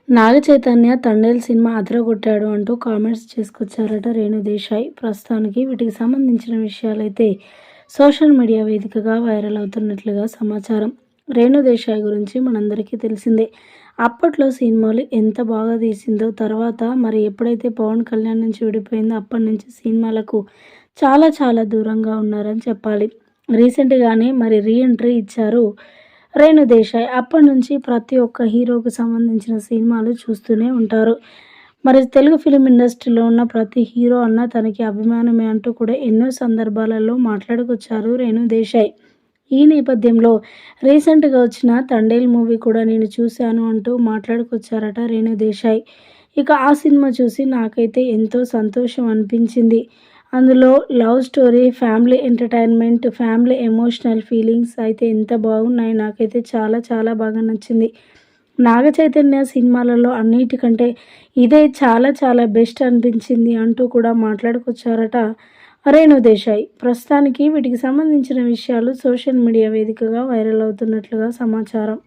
Naga Chaitanya Thandel cinema అదరగొట్టాడు అంటూ comments చేసుకొచ్చారట Renu Desai. ప్రస్తుతానికి వీటికి సంబంధించిన విషయాలైతే సోషల్ మీడియా వేదికగా వైరల్ అవుతున్నట్లుగా సమాచారం. రేణు దేశాయ్ గురించి మనందరికీ తెలిసిందే. అప్పట్లో సినిమాలు ఎంత బాగా తీసిందో, తర్వాత మరి ఎప్పుడైతే పవన్ కళ్యాణ్ నుంచి విడిపోయిందో అప్పటి నుంచి సినిమాలకు చాలా చాలా దూరంగా ఉన్నారని చెప్పాలి. రీసెంట్గానే మరి రీఎంట్రీ ఇచ్చారు రేణు దేశాయ్. అప్పటి నుంచి ప్రతి ఒక్క హీరోకు సంబంధించిన సినిమాలు చూస్తూనే ఉంటారు. మరి తెలుగు ఫిలిం ఇండస్ట్రీలో ఉన్న ప్రతి హీరో అన్న తనకి అభిమానమే అంటూ కూడా ఎన్నో సందర్భాలలో మాట్లాడుకొచ్చారు రేణు దేశాయ్. ఈ నేపథ్యంలో రీసెంట్గా వచ్చిన తండేల్ మూవీ కూడా నేను చూశాను అంటూ మాట్లాడుకొచ్చారట రేణు దేశాయ్. ఇక ఆ సినిమా చూసి నాకైతే ఎంతో సంతోషం అనిపించింది. అందులో love story, family entertainment, family emotional feelings అయితే ఎంత బాగున్నాయి. నాకైతే చాలా చాలా బాగా నచ్చింది. నాగ చైతన్య సినిమాలలో అన్నిటికంటే ఇదే చాలా చాలా బెస్ట్ అనిపించింది అంటూ కూడా మాట్లాడుకొచ్చారట రేణు దేశాయ్. ప్రస్తుతానికి వీటికి సంబంధించిన విషయాలు సోషల్ మీడియా వేదికగా వైరల్ అవుతున్నట్లుగా సమాచారం.